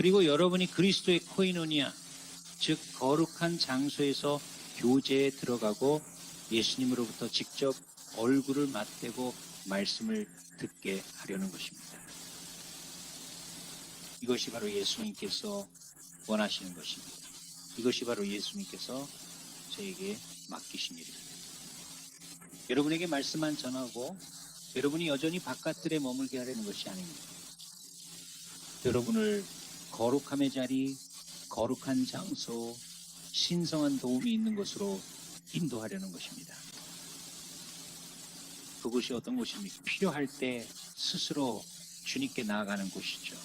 그리고 여러분이 그리스도의 코이노니아, 즉 거룩한 장소에서 교제에 들어가고 예수님으로부터 직접 얼굴을 맞대고 말씀을 듣게 하려는 것입니다. 이것이 바로 예수님께서 원하시는 것입니다. 이것이 바로 예수님께서 저에게 맡기신 일입니다. 여러분에게 말씀만 전하고 여러분이 여전히 바깥들에 머물게 하려는 것이 아닙니다. 여러분을 거룩함의 자리, 거룩한 장소, 신성한 도움이 있는 곳으로 인도하려는 것입니다. 그곳이 어떤 곳입니까? 필요할 때 스스로 주님께 나아가는 곳이죠.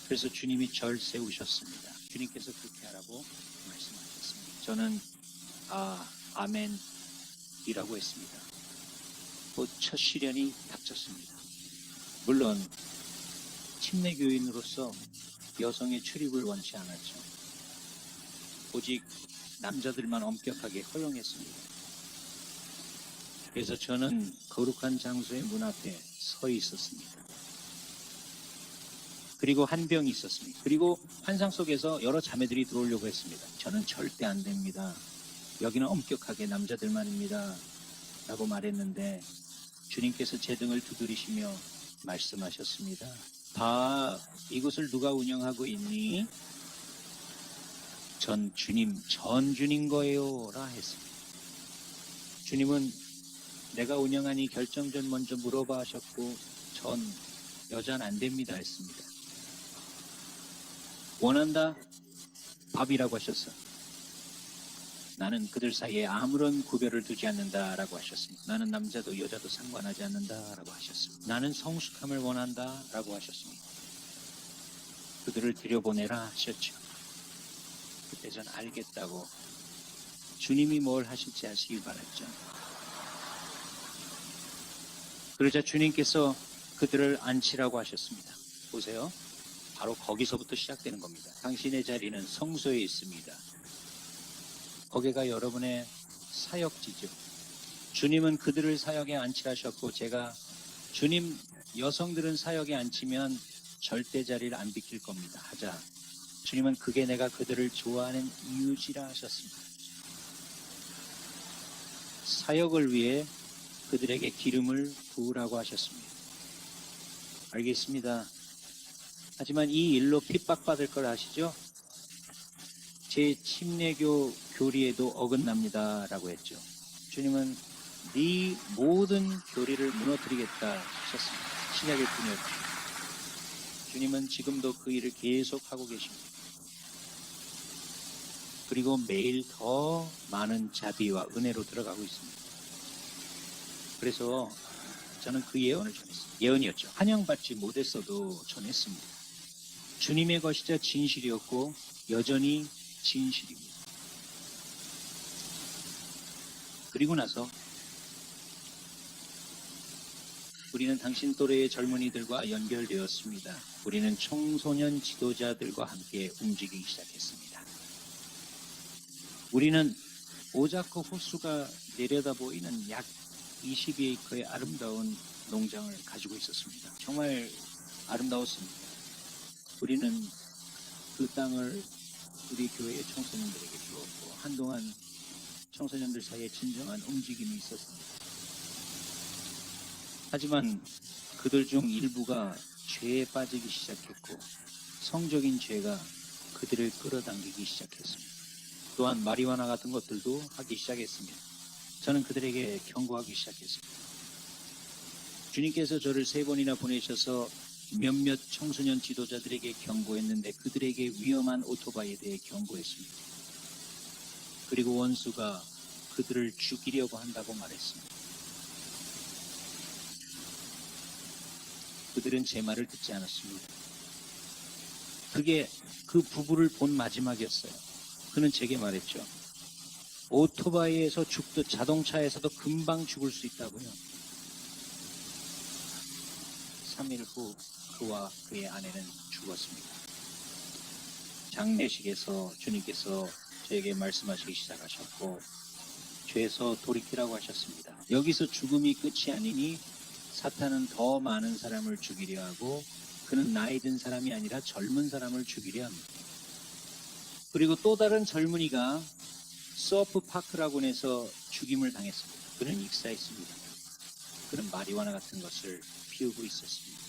그래서 주님이 절 세우셨습니다. 주님께서 그렇게 하라고 말씀하셨습니다. 저는 아멘이라고 했습니다. 곧 첫 시련이 닥쳤습니다. 물론 침례교인으로서 여성의 출입을 원치 않았죠. 오직 남자들만 엄격하게 허용했습니다. 그래서 저는 거룩한 장소의 문 앞에 서 있었습니다. 그리고 한 병이 있었습니다. 그리고 환상 속에서 여러 자매들이 들어오려고 했습니다. 저는 절대 안 됩니다. 여기는 엄격하게 남자들만입니다. 라고 말했는데 주님께서 제 등을 두드리시며 말씀하셨습니다. 다 이곳을 누가 운영하고 있니? 전 주님 거예요 라 했습니다. 주님은 내가 운영하니 결정전 먼저 물어봐 하셨고 전 여자는 안 됩니다 했습니다. 원한다? 밥이라고 하셨어. 나는 그들 사이에 아무런 구별을 두지 않는다라고 하셨습니다. 나는 남자도 여자도 상관하지 않는다라고 하셨습니다. 나는 성숙함을 원한다라고 하셨습니다. 그들을 들여보내라 하셨죠. 그때 전 알겠다고 주님이 뭘 하실지 아시길 바랐죠. 그러자 주님께서 그들을 앉히라고 하셨습니다. 보세요. 바로 거기서부터 시작되는 겁니다. 당신의 자리는 성소에 있습니다. 거기가 여러분의 사역지죠. 주님은 그들을 사역에 앉히라셨고 제가 주님 여성들은 사역에 앉히면 절대 자리를 안 비킬 겁니다. 하자. 주님은 그게 내가 그들을 좋아하는 이유지라 하셨습니다. 사역을 위해 그들에게 기름을 부으라고 하셨습니다. 알겠습니다. 하지만 이 일로 핍박받을 걸 아시죠? 제 침례교 교리에도 어긋납니다 라고 했죠. 주님은 네 모든 교리를 무너뜨리겠다 하셨습니다. 신약의 분이었죠. 주님은 지금도 그 일을 계속하고 계십니다. 그리고 매일 더 많은 자비와 은혜로 들어가고 있습니다. 그래서 저는 그 예언을 전했습니다. 예언이었죠. 환영받지 못했어도 전했습니다. 주님의 것이자 진실이었고 여전히 진실입니다. 그리고 나서 우리는 당신 또래의 젊은이들과 연결되었습니다. 우리는 청소년 지도자들과 함께 움직이기 시작했습니다. 우리는 오자코 호수가 내려다 보이는 약 22에이커의 아름다운 농장을 가지고 있었습니다. 정말 아름다웠습니다. 우리는 그 땅을 우리 교회의 청소년들에게 주었고 한동안 청소년들 사이에 진정한 움직임이 있었습니다. 하지만 그들 중 일부가 죄에 빠지기 시작했고 성적인 죄가 그들을 끌어당기기 시작했습니다. 또한 마리화나 같은 것들도 하기 시작했습니다. 저는 그들에게 경고하기 시작했습니다. 주님께서 저를 3번이나 보내셔서 몇몇 청소년 지도자들에게 경고했는데 그들에게 위험한 오토바이에 대해 경고했습니다. 그리고 원수가 그들을 죽이려고 한다고 말했습니다. 그들은 제 말을 듣지 않았습니다. 그게 그 부부를 본 마지막이었어요. 그는 제게 말했죠. 오토바이에서 죽듯 자동차에서도 금방 죽을 수 있다고요. 3일 후 그와 그의 아내는 죽었습니다. 장례식에서 주님께서 저에게 말씀하시기 시작하셨고 죄에서 돌이키라고 하셨습니다. 여기서 죽음이 끝이 아니니 사탄은 더 많은 사람을 죽이려 하고 그는 나이 든 사람이 아니라 젊은 사람을 죽이려 합니다. 그리고 또 다른 젊은이가 서프 파크라고 해서 죽임을 당했습니다. 그는 익사했습니다. 그는 마리화나 같은 것을 피우고 있었습니다.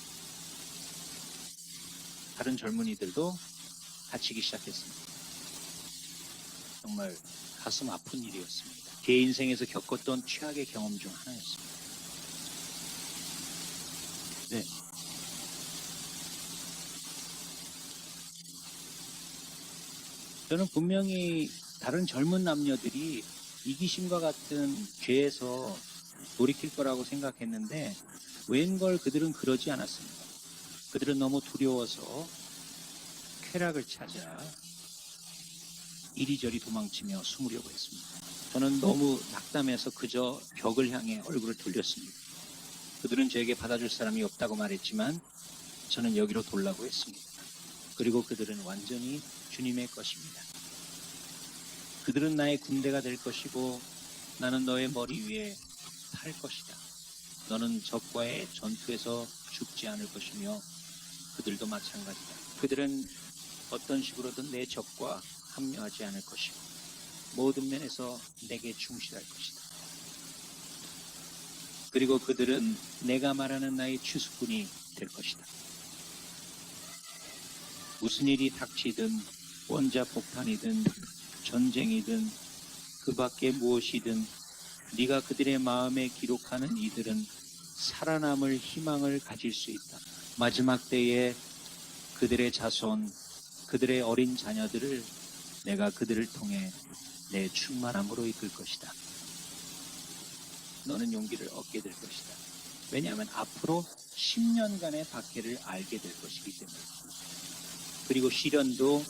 다른 젊은이들도 다치기 시작했습니다. 정말 가슴 아픈 일이었습니다. 제 인생에서 겪었던 최악의 경험 중 하나였습니다. 네. 저는 분명히 다른 젊은 남녀들이 이기심과 같은 죄에서 돌이킬 거라고 생각했는데 웬걸 그들은 그러지 않았습니다. 그들은 너무 두려워서 쾌락을 찾아 이리저리 도망치며 숨으려고 했습니다. 저는 너무 낙담해서 그저 벽을 향해 얼굴을 돌렸습니다. 그들은 저에게 받아줄 사람이 없다고 말했지만 저는 여기로 돌라고 했습니다. 그리고 그들은 완전히 주님의 것입니다. 그들은 나의 군대가 될 것이고 나는 너의 머리 위에 탈 것이다. 너는 적과의 전투에서 죽지 않을 것이며 그들도 마찬가지다. 그들은 어떤 식으로든 내 적과 합류하지 않을 것이고 모든 면에서 내게 충실할 것이다. 그리고 그들은 내가 말하는 나의 추수꾼이 될 것이다. 무슨 일이 닥치든 원자폭탄이든 전쟁이든 그 밖에 무엇이든 네가 그들의 마음에 기록하는 이들은 살아남을 희망을 가질 수 있다. 마지막 때에 그들의 자손, 그들의 어린 자녀들을 내가 그들을 통해 내 충만함으로 이끌 것이다. 너는 용기를 얻게 될 것이다. 왜냐하면 앞으로 10년간의 박해를 알게 될 것이기 때문에. 그리고 시련도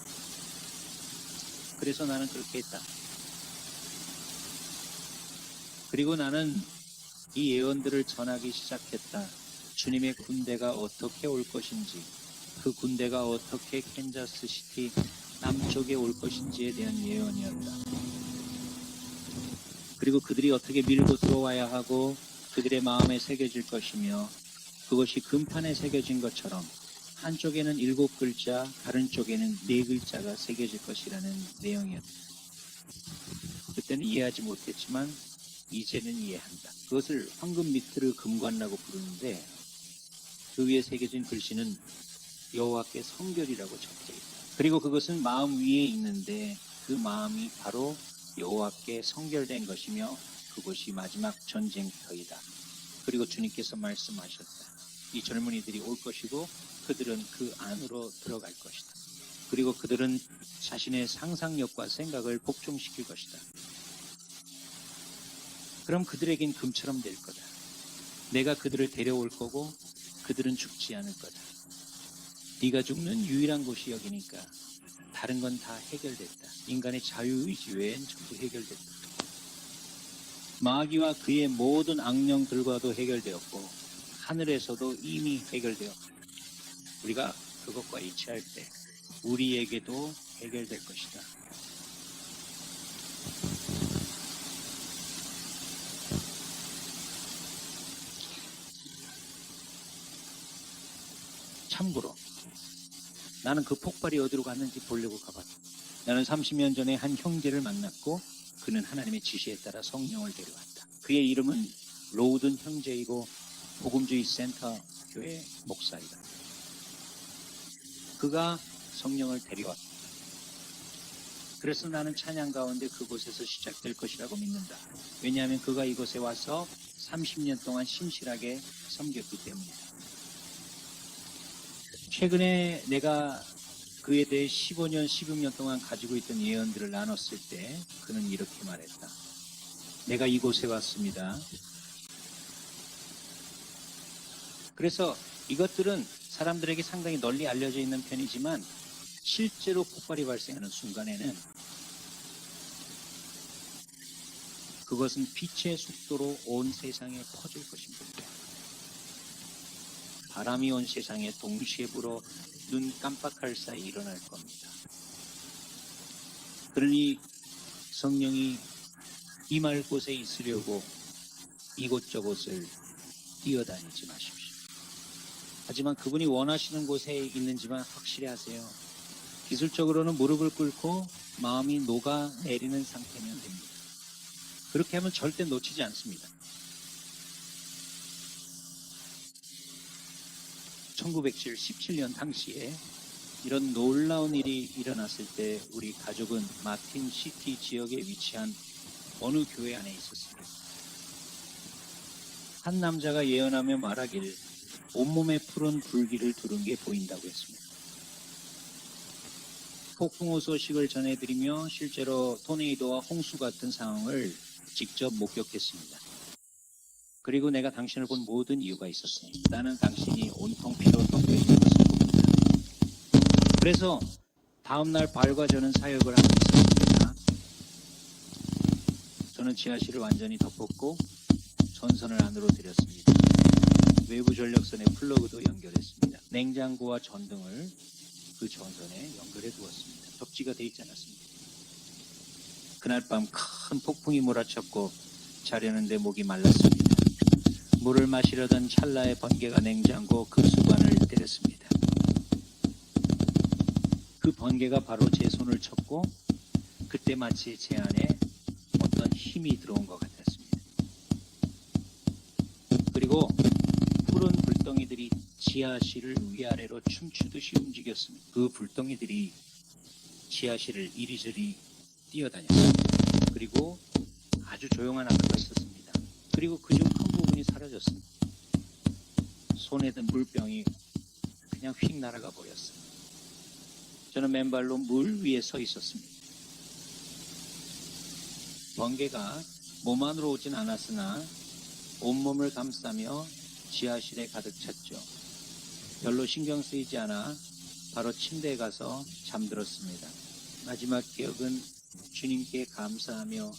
그래서 나는 그렇게 했다. 그리고 나는 이 예언들을 전하기 시작했다. 주님의 군대가 어떻게 올 것인지, 그 군대가 어떻게 캔자스 시티 남쪽에 올 것인지에 대한 예언이었다. 그리고 그들이 어떻게 밀고 들어와야 하고 그들의 마음에 새겨질 것이며 그것이 금판에 새겨진 것처럼 한쪽에는 7글자, 다른 쪽에는 4글자가 새겨질 것이라는 내용이었다. 그때는 이해하지 못했지만 이제는 이해한다. 그것을 황금 미트르 금관라고 부르는데 그 위에 새겨진 글씨는 여호와께 성결이라고 적혀 있다. 그리고 그것은 마음 위에 있는데 그 마음이 바로 여호와께 성결된 것이며 그것이 마지막 전쟁터이다. 그리고 주님께서 말씀하셨다. 이 젊은이들이 올 것이고 그들은 그 안으로 들어갈 것이다. 그리고 그들은 자신의 상상력과 생각을 복종시킬 것이다. 그럼 그들에겐 금처럼 될 거다. 내가 그들을 데려올 거고 그들은 죽지 않을 거다. 네가 죽는 유일한 곳이 여기니까 다른 건 다 해결됐다. 인간의 자유의지 외엔 전부 해결됐다. 마귀와 그의 모든 악령들과도 해결되었고 하늘에서도 이미 해결되었고 우리가 그것과 이치할 때 우리에게도 해결될 것이다. 참고로 나는 그 폭발이 어디로 갔는지 보려고 가봤다. 나는 30년 전에 한 형제를 만났고 그는 하나님의 지시에 따라 성령을 데려왔다. 그의 이름은 로우든 형제이고 복음주의 센터 교회 목사이다. 그가 성령을 데려왔다. 그래서 나는 찬양 가운데 그곳에서 시작될 것이라고 믿는다. 왜냐하면 그가 이곳에 와서 30년 동안 신실하게 섬겼기 때문이다. 최근에 내가 그에 대해 15년, 16년 동안 가지고 있던 예언들을 나눴을 때 그는 이렇게 말했다. 내가 이곳에 왔습니다. 그래서 이것들은 사람들에게 상당히 널리 알려져 있는 편이지만 실제로 폭발이 발생하는 순간에는 그것은 빛의 속도로 온 세상에 퍼질 것입니다. 바람이 온 세상에 동시에 불어 눈 깜빡할 사이 일어날 겁니다. 그러니 성령이 임할 곳에 있으려고 이곳저곳을 뛰어다니지 마십시오. 하지만 그분이 원하시는 곳에 있는지만 확실히 하세요. 기술적으로는 무릎을 꿇고 마음이 녹아내리는 상태면 됩니다. 그렇게 하면 절대 놓치지 않습니다. 1917년 당시에 이런 놀라운 일이 일어났을 때 우리 가족은 마틴 시티 지역에 위치한 어느 교회 안에 있었습니다. 한 남자가 예언하며 말하길 온몸에 푸른 불길을 두른 게 보인다고 했습니다. 폭풍우 소식을 전해드리며 실제로 토네이도와 홍수 같은 상황을 직접 목격했습니다. 그리고 내가 당신을 본 모든 이유가 있었으니 나는 당신이 온통 피로 덮여 있는 것을 봅니다. 그래서 다음날 발과 저는 사역을 하고 있었습니다. 저는 지하실을 완전히 덮었고 전선을 안으로 들였습니다. 외부 전력선에 플러그도 연결했습니다. 냉장고와 전등을 그 전선에 연결해 두었습니다. 접지가 돼 있지 않았습니다. 그날 밤 큰 폭풍이 몰아쳤고 자려는데 목이 말랐습니다. 물을 마시려던 찰나의 번개가 냉장고 그 수관을 때렸습니다. 그 번개가 바로 제 손을 쳤고 그때 마치 제 안에 어떤 힘이 들어온 것 같았습니다. 그리고 푸른 불덩이들이 지하실을 위아래로 춤추듯이 움직였습니다. 그 불덩이들이 지하실을 이리저리 뛰어다녔습니다. 그리고 아주 조용한 악기가 있었습니다. 그리고 그중 큰 부분이 사라졌습니다. 손에 든 물병이 그냥 휙 날아가 버렸어요. 저는 맨발로 물 위에 서 있었습니다. 번개가 몸 안으로 오진 않았으나 온몸을 감싸며 지하실에 가득 찼죠. 별로 신경 쓰이지 않아 바로 침대에 가서 잠들었습니다. 마지막 기억은 주님께 감사하며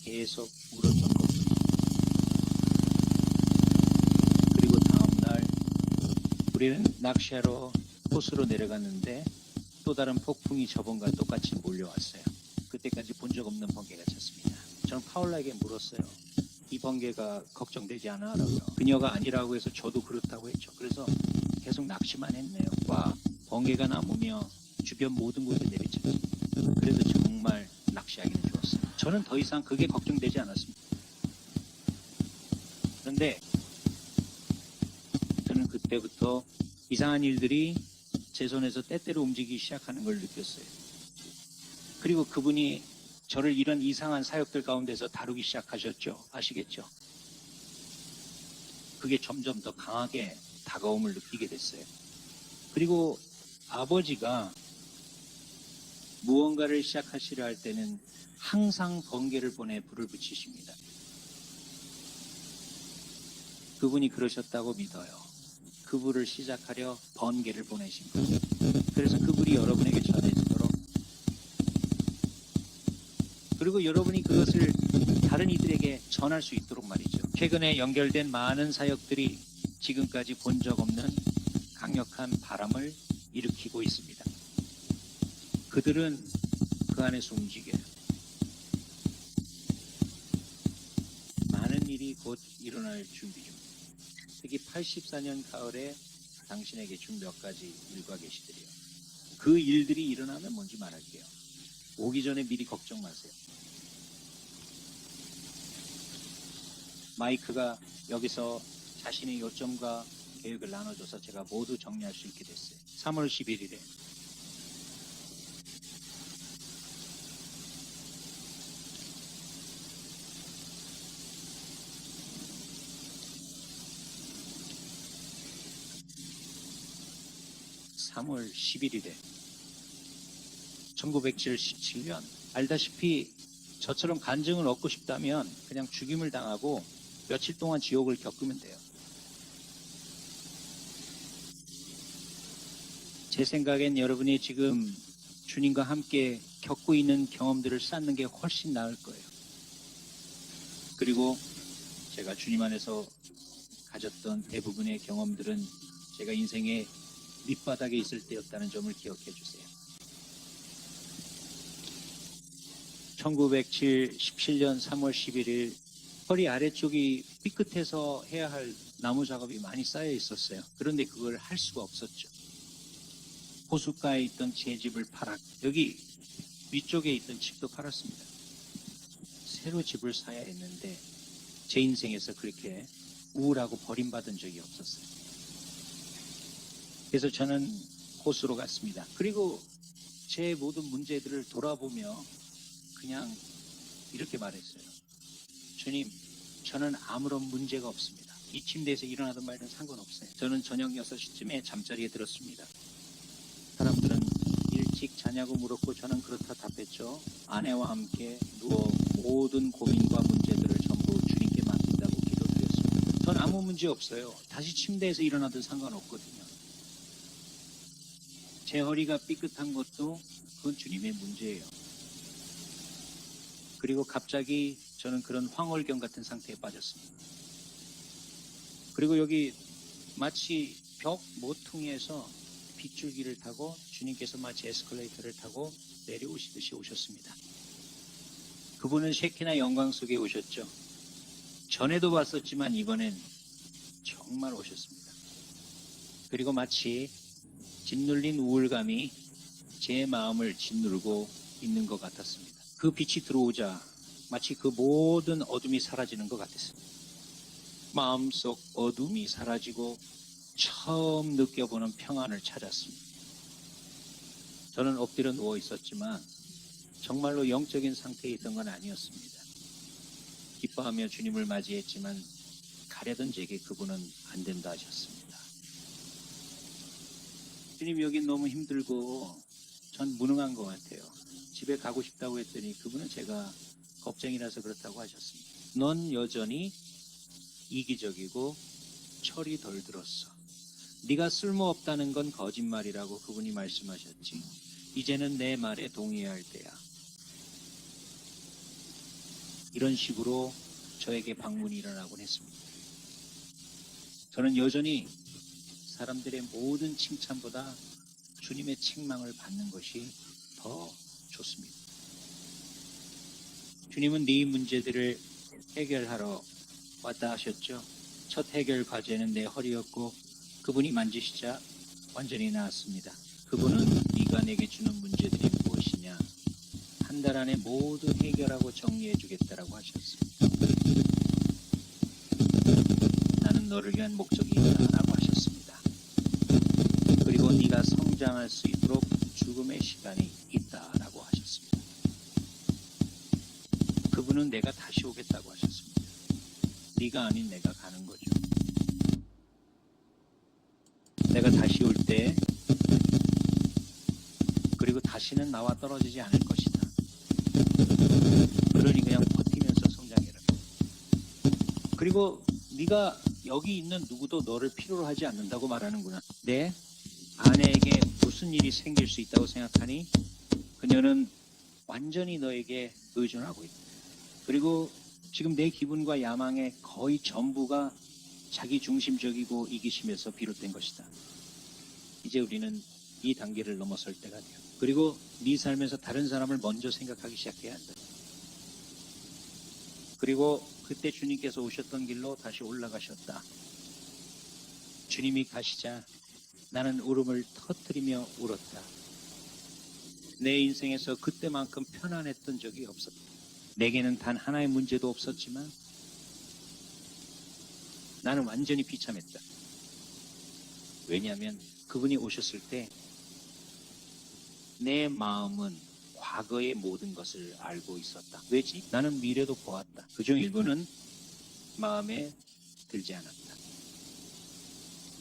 계속 울었던 겁니다. 그리고 다음날 우리는 낚시하러 호수로 내려갔는데 또 다른 폭풍이 저번과 똑같이 몰려왔어요. 그때까지 본 적 없는 번개가 쳤습니다. 저는 파울라에게 물었어요. 이 번개가 걱정되지 않아? 라고요. 그녀가 아니라고 해서 저도 그렇다고 했죠. 그래서 계속 낚시만 했네요. 와, 번개가 남으며 주변 모든 곳에 내리쳤죠. 그래서 정말 낚시하기는 좋았어요. 저는 더 이상 그게 걱정되지 않았습니다. 그런데 저는 그때부터 이상한 일들이 제 손에서 때때로 움직이기 시작하는 걸 느꼈어요. 그리고 그분이 저를 이런 이상한 사역들 가운데서 다루기 시작하셨죠. 아시겠죠? 그게 점점 더 강하게 다가옴을 느끼게 됐어요. 그리고 아버지가 무언가를 시작하시려 할 때는 항상 번개를 보내 불을 붙이십니다. 그분이 그러셨다고 믿어요. 그 불을 시작하려 번개를 보내신 거예요. 그래서 그 불이 여러분에게 전해지도록, 그리고 여러분이 그것을 다른 이들에게 전할 수 있도록 말이죠. 최근에 연결된 많은 사역들이 지금까지 본 적 없는 강력한 바람을 일으키고 있습니다. 그들은 그 안에서 움직여요. 많은 일이 곧 일어날 준비 중입니다. 특히 84년 가을에 당신에게 준 몇 가지 일과 계시들이요. 그 일들이 일어나면 뭔지 말할게요. 오기 전에 미리 걱정 마세요. 마이크가 여기서 자신의 요점과 계획을 나눠줘서 제가 모두 정리할 수 있게 됐어요. 3월 11일에 (3월 11일에) 1977년, 알다시피 저처럼 간증을 얻고 싶다면 그냥 죽임을 당하고 며칠 동안 지옥을 겪으면 돼요. 제 생각엔 여러분이 지금 주님과 함께 겪고 있는 경험들을 쌓는 게 훨씬 나을 거예요. 그리고 제가 주님 안에서 가졌던 대부분의 경험들은 제가 인생의 밑바닥에 있을 때였다는 점을 기억해 주세요. 1917년 3월 11일 허리 아래쪽이 삐끗해서 해야 할 나무 작업이 많이 쌓여 있었어요. 그런데 그걸 할 수가 없었죠. 호숫가에 있던 제 집을 여기 위쪽에 있던 집도 팔았습니다. 새로 집을 사야 했는데 제 인생에서 그렇게 우울하고 버림받은 적이 없었어요. 그래서 저는 호수로 갔습니다. 그리고 제 모든 문제들을 돌아보며 그냥 이렇게 말했어요. 주님, 저는 아무런 문제가 없습니다. 이 침대에서 일어나던 말든 상관없어요. 저는 저녁 6시쯤에 잠자리에 들었습니다. 사람들은 일찍 자냐고 물었고 저는 그렇다 답했죠. 아내와 함께 누워 모든 고민과 문제들을 전부 주님께 맡긴다고 기도드렸습니다. 전 아무 문제 없어요. 다시 침대에서 일어나도 상관없거든요. 제 허리가 삐끗한 것도 그건 주님의 문제예요. 그리고 갑자기 저는 그런 황홀경 같은 상태에 빠졌습니다. 그리고 여기 마치 벽 모퉁이에서 빗줄기를 타고 주님께서 마치 에스컬레이터를 타고 내려오시듯이 오셨습니다. 그분은 셰키나 영광 속에 오셨죠. 전에도 봤었지만 이번엔 정말 오셨습니다. 그리고 마치 짓눌린 우울감이 제 마음을 짓누르고 있는 것 같았습니다. 그 빛이 들어오자 마치 그 모든 어둠이 사라지는 것 같았습니다. 마음속 어둠이 사라지고 처음 느껴보는 평안을 찾았습니다. 저는 엎드려 누워 있었지만 정말로 영적인 상태에 있던 건 아니었습니다. 기뻐하며 주님을 맞이했지만 가려던 제게 그분은 안 된다 하셨습니다. 주님, 여긴 너무 힘들고 전 무능한 것 같아요. 집에 가고 싶다고 했더니 그분은 제가 겁쟁이라서 그렇다고 하셨습니다. 넌 여전히 이기적이고 철이 덜 들었어. 네가 쓸모없다는 건 거짓말이라고 그분이 말씀하셨지. 이제는 내 말에 동의해야 할 때야. 이런 식으로 저에게 방문이 일어나곤 했습니다. 저는 여전히 사람들의 모든 칭찬보다 주님의 책망을 받는 것이 더 좋습니다. 주님은 네 문제들을 해결하러 왔다 하셨죠. 첫 해결 과제는 내 허리였고 그분이 만지시자 완전히 나았습니다. 그분은 네가 내게 주는 문제들이 무엇이냐, 한 달 안에 모두 해결하고 정리해 주겠다라고 하셨습니다. 나는 너를 위한 목적이 있다라고 하셨습니다. 그리고 네가 성장할 수 있도록 죽음의 시간이 있다라고 하셨습니다. 그분은 내가 다시 오겠다고 하셨습니다. 네가 아닌 내가 가는 거죠. 내가 다시 올 때 그리고 다시는 나와 떨어지지 않을 것이다. 그러니 그냥 버티면서 성장해라. 그리고 네가 여기 있는 누구도 너를 필요로 하지 않는다고 말하는구나. 내 아내에게 무슨 일이 생길 수 있다고 생각하니 그녀는 완전히 너에게 의존하고 있다. 그리고 지금 내 기분과 야망의 거의 전부가 자기 중심적이고 이기심에서 비롯된 것이다. 이제 우리는 이 단계를 넘어설 때가 돼요. 그리고 네 삶에서 다른 사람을 먼저 생각하기 시작해야 한다. 그리고 그때 주님께서 오셨던 길로 다시 올라가셨다. 주님이 가시자 나는 울음을 터뜨리며 울었다. 내 인생에서 그때만큼 편안했던 적이 없었다. 내게는 단 하나의 문제도 없었지만 나는 완전히 비참했다. 왜냐하면 그분이 오셨을 때 내 마음은 과거의 모든 것을 알고 있었다. 왜지? 나는 미래도 보았다. 그중 일부는 마음에 들지 않았다.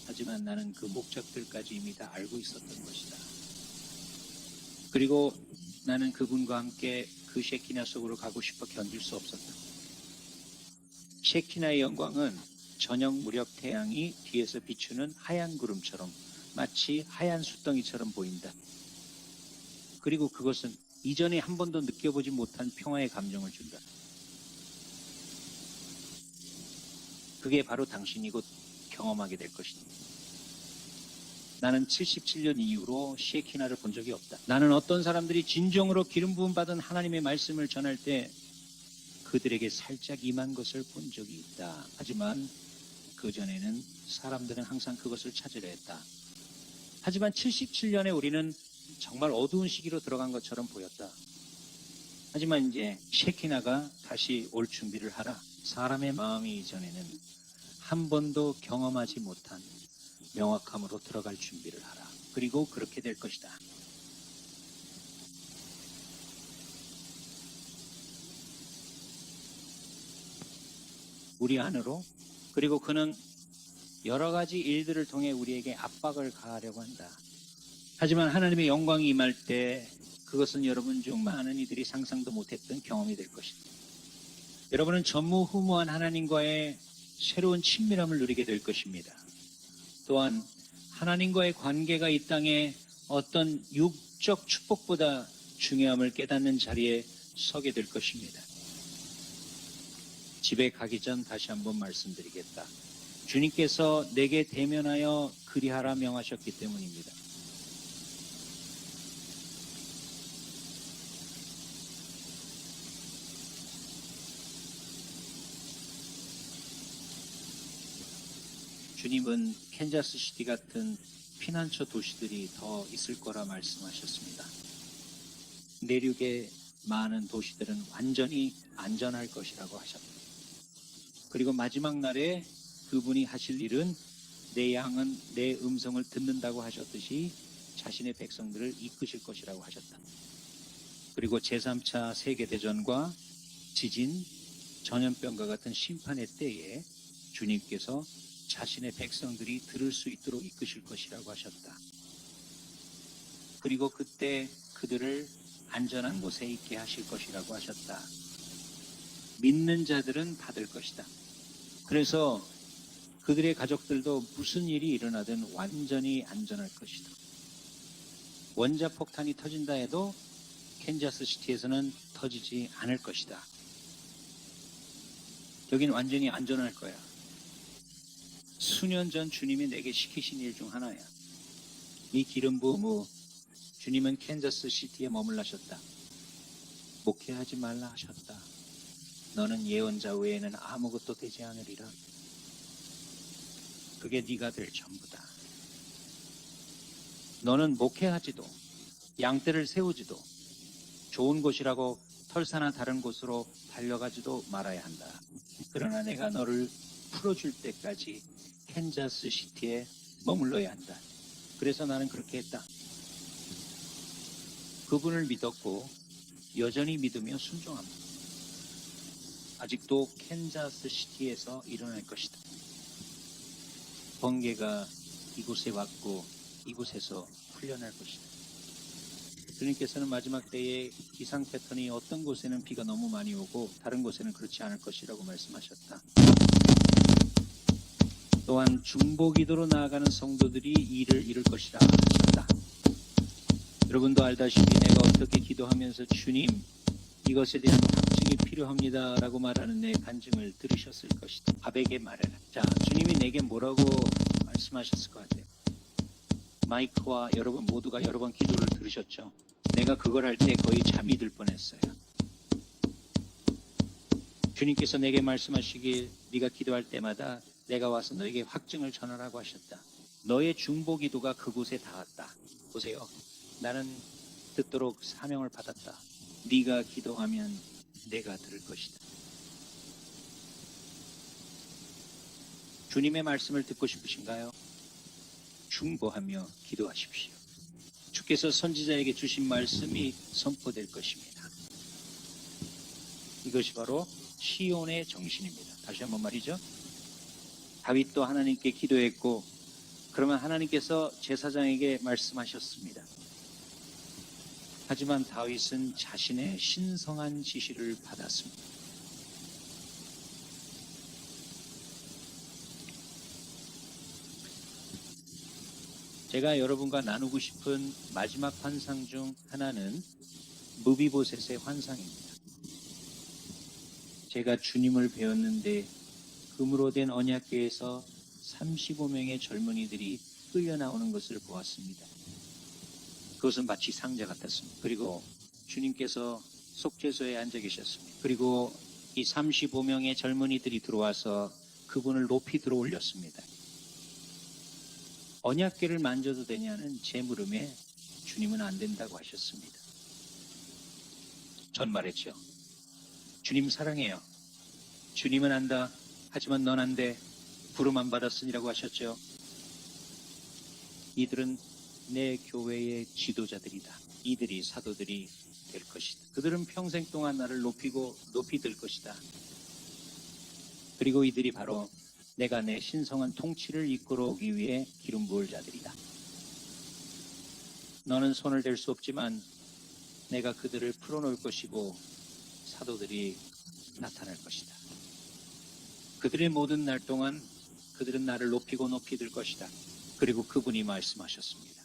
하지만 나는 그 목적들까지 이미 다 알고 있었던 것이다. 그리고 나는 그분과 함께 그 셰키나 속으로 가고 싶어 견딜 수 없었다. 셰키나의 영광은 저녁 무렵 태양이 뒤에서 비추는 하얀 구름처럼 마치 하얀 숫덩이처럼 보인다. 그리고 그것은 이전에 한 번도 느껴보지 못한 평화의 감정을 준다. 그게 바로 당신이 곧 경험하게 될 것이다. 나는 77년 이후로 셰키나를 본 적이 없다. 나는 어떤 사람들이 진정으로 기름 부음 받은 하나님의 말씀을 전할 때 그들에게 살짝 임한 것을 본 적이 있다. 하지만 그 전에는 사람들은 항상 그것을 찾으려 했다. 하지만 77년에 우리는 정말 어두운 시기로 들어간 것처럼 보였다. 하지만 이제 셰키나가 다시 올 준비를 하라. 사람의 마음이 이전에는 한 번도 경험하지 못한 명확함으로 들어갈 준비를 하라. 그리고 그렇게 될 것이다. 우리 안으로, 그리고 그는 여러 가지 일들을 통해 우리에게 압박을 가하려고 한다. 하지만 하나님의 영광이 임할 때 그것은 여러분 중 많은 이들이 상상도 못했던 경험이 될 것이다. 여러분은 전무후무한 하나님과의 새로운 친밀함을 누리게 될 것입니다. 또한 하나님과의 관계가 이 땅에 어떤 육적 축복보다 중요함을 깨닫는 자리에 서게 될 것입니다. 집에 가기 전 다시 한번 말씀드리겠다. 주님께서 내게 대면하여 그리하라 명하셨기 때문입니다. 주님은 캔자스시티 같은 피난처 도시들이 더 있을 거라 말씀하셨습니다. 내륙의 많은 도시들은 완전히 안전할 것이라고 하셨다. 그리고 마지막 날에 그분이 하실 일은 내 양은 내 음성을 듣는다고 하셨듯이 자신의 백성들을 이끄실 것이라고 하셨다. 그리고 제3차 세계대전과 지진, 전염병과 같은 심판의 때에 주님께서 자신의 백성들이 들을 수 있도록 이끄실 것이라고 하셨다. 그리고 그때 그들을 안전한 곳에 있게 하실 것이라고 하셨다. 믿는 자들은 받을 것이다. 그래서 그들의 가족들도 무슨 일이 일어나든 완전히 안전할 것이다. 원자폭탄이 터진다 해도 캔자스시티에서는 터지지 않을 것이다. 여긴 완전히 안전할 거야. 수년 전 주님이 내게 시키신 일 중 하나야. 이 기름 부음 후 주님은 캔자스시티에 머물라셨다. 목회하지 말라 하셨다. 너는 예언자 외에는 아무것도 되지 않으리라. 그게 네가 될 전부다. 너는 목회하지도 양떼를 세우지도 좋은 곳이라고 털사나 다른 곳으로 달려가지도 말아야 한다. 그러나 내가 너를 풀어줄 때까지 캔자스시티에 머물러야 한다. 그래서 나는 그렇게 했다. 그분을 믿었고 여전히 믿으며 순종합니다. 아직도 캔자스시티에서 일어날 것이다. 번개가 이곳에 왔고 이곳에서 풀려날 것이다. 주님께서는 마지막 때에 기상 패턴이 어떤 곳에는 비가 너무 많이 오고 다른 곳에는 그렇지 않을 것이라고 말씀하셨다. 또한 중보기도로 나아가는 성도들이 이를 이룰 것이라 하셨다. 여러분도 알다시피 내가 어떻게 기도하면서 주님 이것에 대한 확증이 필요합니다 라고 말하는 내 간증을 들으셨을 것이다. 아베게 말해라. 자, 주님이 내게 뭐라고 말씀하셨을 것 같아요. 마이크와 여러분 모두가 여러 번 기도를 들으셨죠. 내가 그걸 할 때 거의 잠이 들 뻔했어요. 주님께서 내게 말씀하시길 네가 기도할 때마다 내가 와서 너에게 확증을 전하라고 하셨다. 너의 중보 기도가 그곳에 닿았다. 보세요. 나는 듣도록 사명을 받았다. 네가 기도하면 내가 들을 것이다. 주님의 말씀을 듣고 싶으신가요? 중보하며 기도하십시오. 주께서 선지자에게 주신 말씀이 선포될 것입니다. 이것이 바로 시온의 정신입니다. 다시 한번 말이죠. 다윗도 하나님께 기도했고 그러면 하나님께서 제사장에게 말씀하셨습니다. 하지만 다윗은 자신의 신성한 지시를 받았습니다. 제가 여러분과 나누고 싶은 마지막 환상 중 하나는 무비보셋의 환상입니다. 제가 주님을 배웠는데 금으로 된 언약궤에서 35명의 젊은이들이 끌려 나오는 것을 보았습니다. 그것은 마치 상자 같았습니다. 그리고 주님께서 속죄소에 앉아 계셨습니다. 그리고 이 35명의 젊은이들이 들어와서 그분을 높이 들어 올렸습니다. 언약궤를 만져도 되냐는 제 물음에 주님은 안 된다고 하셨습니다. 전 말했죠. 주님 사랑해요. 주님은 안다. 하지만 넌 안 돼. 부름 안 받았으니라고 하셨죠. 이들은 내 교회의 지도자들이다. 이들이 사도들이 될 것이다. 그들은 평생 동안 나를 높이 들 것이다. 그리고 이들이 바로 내가 내 신성한 통치를 이끌어오기 위해 기름 부을 자들이다. 너는 손을 댈 수 없지만 내가 그들을 풀어놓을 것이고 사도들이 나타날 것이다. 그들의 모든 날 동안 그들은 나를 높이고 높이 들 것이다. 그리고 그분이 말씀하셨습니다.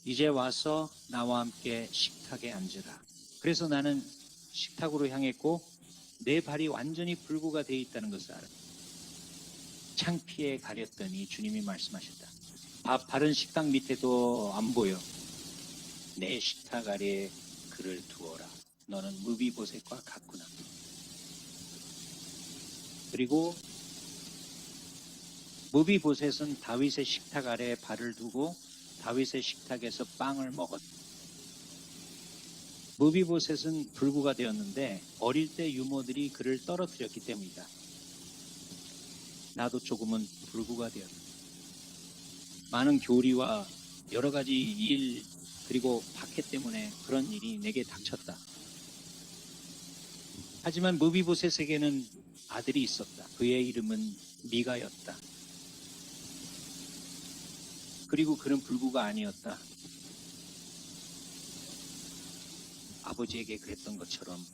이제 와서 나와 함께 식탁에 앉으라. 그래서 나는 식탁으로 향했고 내 발이 완전히 불구가 되어 있다는 것을 알아. 창피해 가렸더니 주님이 말씀하셨다. 바른 식탁 밑에도 안 보여. 내 식탁 아래에 그를 두어라. 너는 무비보셋과 같구나. 그리고 무비보셋은 다윗의 식탁 아래에 발을 두고 다윗의 식탁에서 빵을 먹었다. 무비보셋은 불구가 되었는데 어릴 때 유모들이 그를 떨어뜨렸기 때문이다. 나도 조금은 불구가 되었다. 많은 교리와 여러 가지 일 그리고 박해 때문에 그런 일이 내게 닥쳤다. 하지만 무비보셋에게는 아들이 있었다. 그의 이름은 미가였다. 그리고 그는 불구가 아니었다. 아버지에게 그랬던 것처럼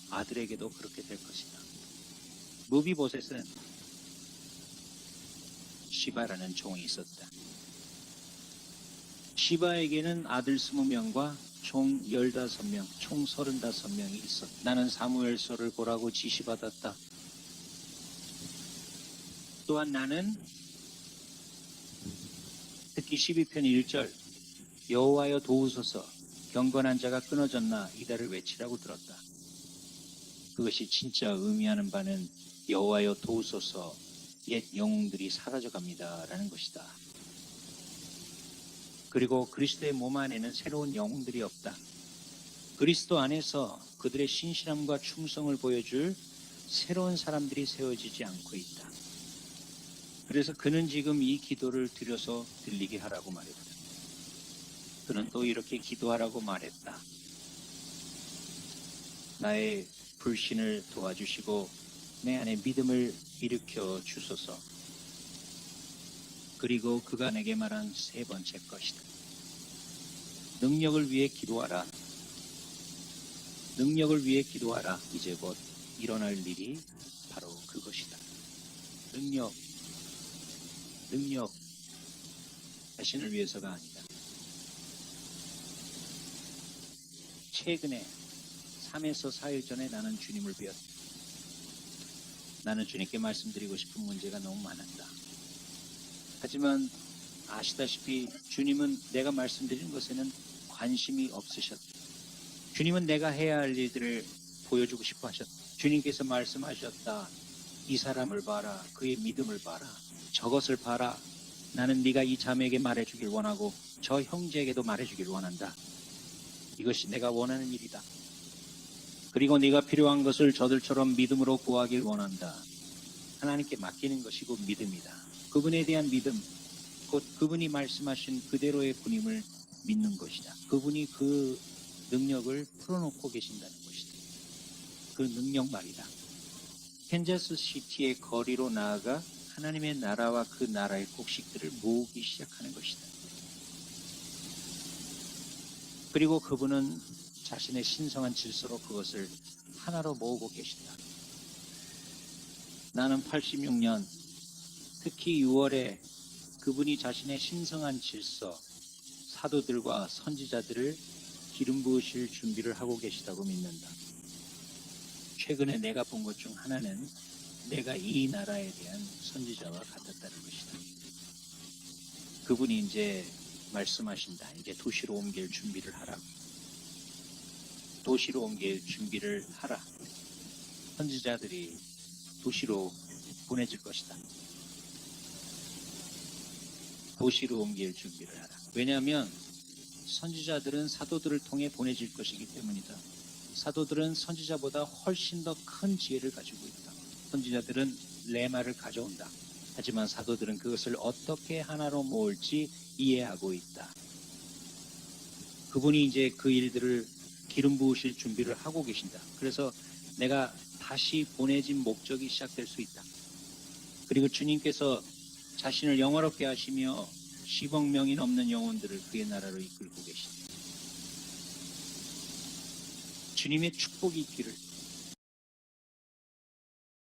아들에게도 그렇게 될 것이다. 무비보셋은 시바라는 종이 있었다. 시바에게는 아들 20명과 총 15명, 총 35명이 있었다. 나는 사무엘서를 보라고 지시받았다. 또한 나는 특히 12편 1절 여호와여 도우소서 경건한 자가 끊어졌나 이달을 외치라고 들었다. 그것이 진짜 의미하는 바는 여호와여 도우소서 옛 영웅들이 사라져갑니다 라는 것이다. 그리고 그리스도의 몸 안에는 새로운 영웅들이 없다. 그리스도 안에서 그들의 신실함과 충성을 보여줄 새로운 사람들이 세워지지 않고 있다. 그래서 그는 지금 이 기도를 드려서 들리게 하라고 말했다. 그는 또 이렇게 기도하라고 말했다. 나의 불신을 도와주시고 내 안에 믿음을 일으켜 주소서. 그리고 그가 내게 말한 세 번째 것이다. 능력을 위해 기도하라. 능력을 위해 기도하라. 이제 곧 일어날 일이 바로 그것이다. 능력. 자신을 위해서가 아니다. 최근에 3에서 4일 전에 나는 주님을 배웠다. 나는 주님께 말씀드리고 싶은 문제가 너무 많았다. 하지만 아시다시피 주님은 내가 말씀드린 것에는 관심이 없으셨다. 주님은 내가 해야 할 일들을 보여주고 싶어 하셨다. 주님께서 말씀하셨다. 이 사람을 봐라. 그의 믿음을 봐라. 저것을 봐라. 나는 네가 이 자매에게 말해주길 원하고 저 형제에게도 말해주길 원한다. 이것이 내가 원하는 일이다. 그리고 네가 필요한 것을 저들처럼 믿음으로 구하길 원한다. 하나님께 맡기는 것이고 믿음이다. 그분에 대한 믿음, 곧 그분이 말씀하신 그대로의 분임을 믿는 것이다. 그분이 그 능력을 풀어놓고 계신다는 것이다. 그 능력 말이다. 캔자스 시티의 거리로 나아가 하나님의 나라와 그 나라의 곡식들을 모으기 시작하는 것이다. 그리고 그분은 자신의 신성한 질서로 그것을 하나로 모으고 계신다. 나는 86년 특히 6월에 그분이 자신의 신성한 질서, 사도들과 선지자들을 기름 부으실 준비를 하고 계시다고 믿는다. 최근에 내가 본 것 중 하나는 내가 이 나라에 대한 선지자와 같았다는 것이다. 그분이 이제 말씀하신다. 이제 도시로 옮길 준비를 하라. 도시로 옮길 준비를 하라. 선지자들이 도시로 보내질 것이다. 도시로 옮길 준비를 하라. 왜냐하면 선지자들은 사도들을 통해 보내질 것이기 때문이다. 사도들은 선지자보다 훨씬 더 큰 지혜를 가지고 있다. 선지자들은 레마를 가져온다. 하지만 사도들은 그것을 어떻게 하나로 모을지 이해하고 있다. 그분이 이제 그 일들을 기름 부으실 준비를 하고 계신다. 그래서 내가 다시 보내진 목적이 시작될 수 있다. 그리고 주님께서 자신을 영화롭게 하시며 10억 명이 넘는 영혼들을 그의 나라로 이끌고 계신다. 주님의 축복이 있기를